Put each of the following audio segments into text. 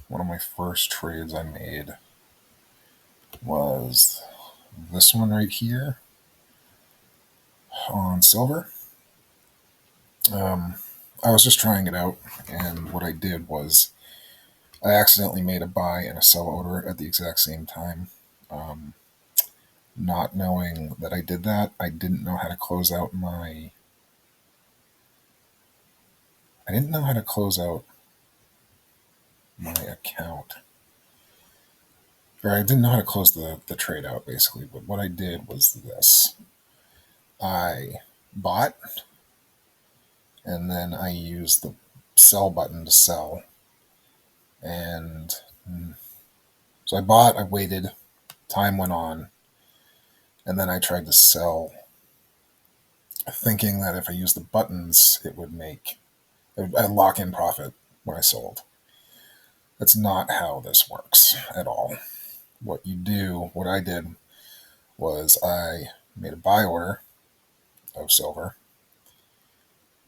one of my first trades I made was this one right here on silver. Um, I was just trying it out, and what I did was I accidentally made a buy and a sell order at the exact same time. Um, Not knowing that I did that, I didn't know how to close out my. I didn't know how to close out my account, or I didn't know how to close the trade out basically. But what I did was this: I bought, and then I used the sell button to sell, and so I bought. I waited. Time went on, and then I tried to sell, thinking that if I used the buttons, it would make I'd lock in profit when I sold. That's not how this works at all. What I did was I made a buy order of silver,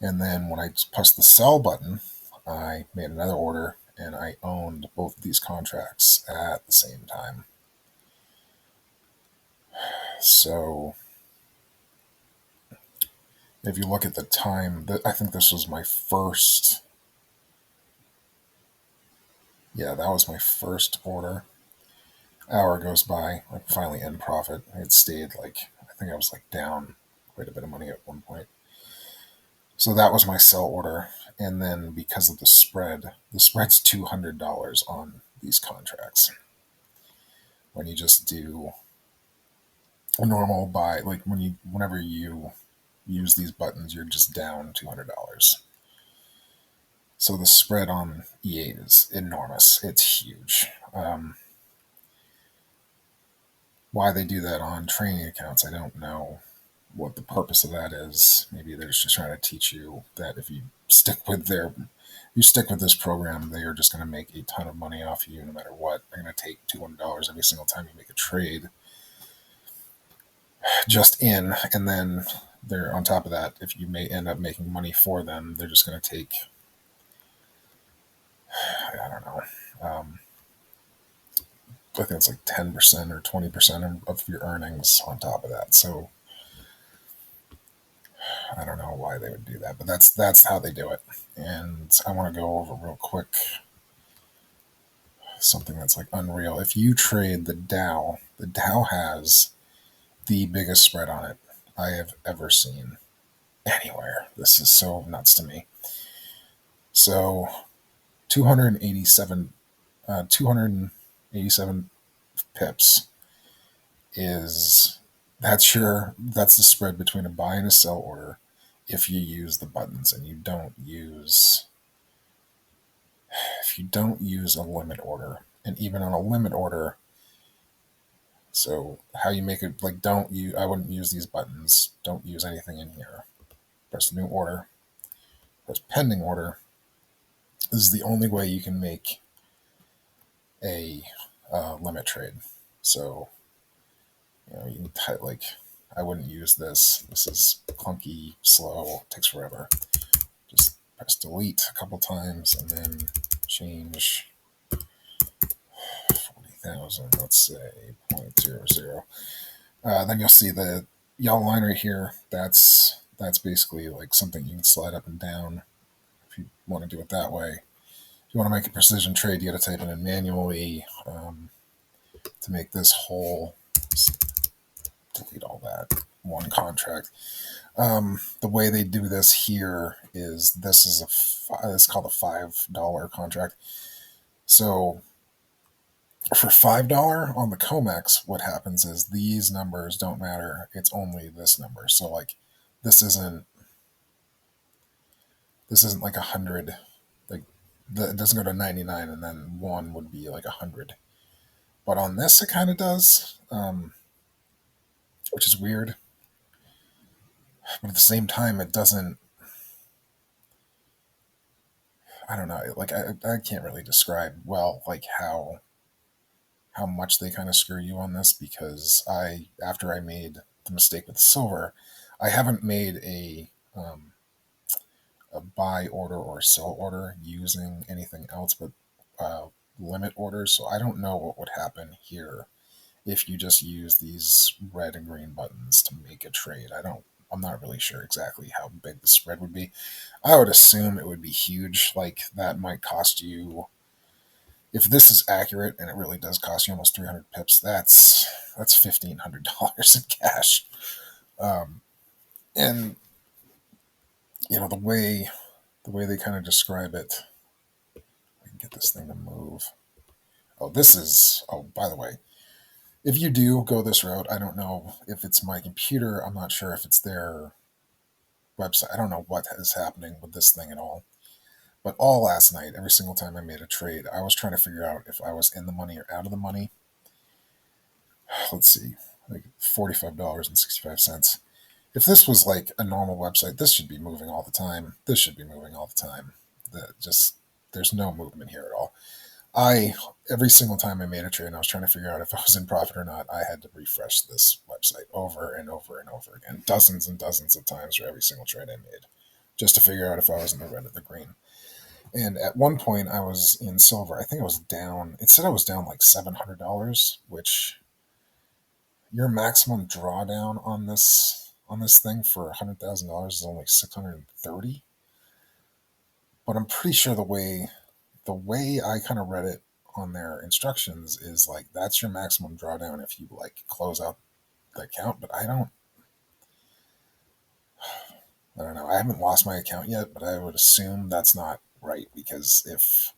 and then when I pressed the sell button, I made another order and I owned both of these contracts at the same time. So if you look at the time, I think this was my first. Yeah, that was my first order. Hour goes by, I finally in profit. It stayed I think I was down quite a bit of money at one point. So that was my sell order. And then because of the spread's $200 on these contracts. When you just do a normal buy, whenever you use these buttons, you're just down $200. So the spread on E8 is enormous. It's huge. Why they do that on training accounts, I don't know what the purpose of that is. Maybe they're just trying to teach you that if you stick with this program, they are just going to make a ton of money off you no matter what. They're going to take $200 every single time you make a trade, just in, and then they're on top of that. If you may end up making money for them, they're just going to take, I don't know, I think it's like 10% or 20% of your earnings on top of that. So I don't know why they would do that, but that's how they do it. And I want to go over real quick something that's unreal. If you trade the Dow has the biggest spread on it I have ever seen anywhere. This is so nuts to me. So 287 287 pips is that's the spread between a buy and a sell order if you use the buttons and if you don't use a limit order. And even on a limit order, so how you make it, don't you I wouldn't use these buttons. Don't use anything in here. Press new order, press pending order. This is the only way you can make a limit trade. So you can I wouldn't use this. This is clunky, slow, takes forever. Just press delete a couple times and then change 40,000, let's say 0.00. Then you'll see the yellow line right here. That's basically something you can slide up and down if you want to do it that way. If you want to make a precision trade, you got to type it in manually to make this whole. Delete all that one contract. The way they do this here is it's called a $5 contract. So for $5 on the COMEX, what happens is these numbers don't matter. It's only this number. So this isn't like 100. It doesn't go to 99 and then one would be 100. But on this, it kind of does, which is weird. But at the same time, it doesn't. I don't know. I can't really describe well how much they kind of screw you on this, because after I made the mistake with silver, I haven't made a buy order or sell order using anything else but limit orders, so I don't know what would happen here if you just use these red and green buttons to make a trade. I'm not really sure exactly how big the spread would be. I would assume it would be huge. Like that might cost you, if this is accurate and it really does cost you almost 300 pips, that's $1,500 in cash. Um, and the way they kind of describe it, I can get this thing to move. Oh, by the way, if you do go this route, I don't know if it's my computer. I'm not sure if it's their website. I don't know what is happening with this thing at all. But all last night, every single time I made a trade, I was trying to figure out if I was in the money or out of the money. Let's see, like $45.65. If this was like a normal website, this should be moving all the time. This should be moving all the time. There's no movement here at all. I Every single time I made a trade and I was trying to figure out if I was in profit or not, I had to refresh this website over and over and over again, dozens and dozens of times for every single trade I made, just to figure out if I was in the red or the green. And at one point, I was in silver. I think I was down. It said I was down like $700, which your maximum drawdown on this thing for $100,000 is only 630. But I'm pretty sure the way I kind of read it on their instructions is like that's your maximum drawdown if you like close out the account. But I don't know. I haven't lost my account yet, but I would assume that's not right because if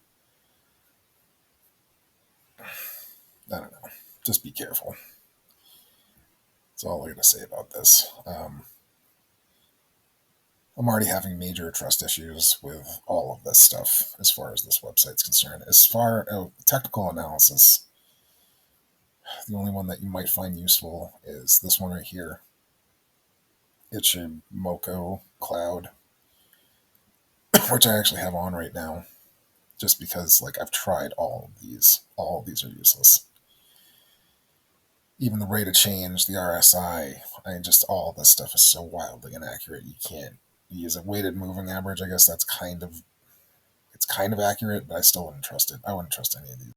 I don't know, just be careful. That's all I got to say about this. I'm already having major trust issues with all of this stuff as far as this website's concerned. As far as technical analysis, the only one that you might find useful is this one right here. It's your Moco Cloud, which I actually have on right now, just because like I've tried all of these. All of these are useless. Even the rate of change, the RSI, all this stuff is so wildly inaccurate. You can't use a weighted moving average. I guess it's kind of accurate, but I still wouldn't trust it. I wouldn't trust any of these.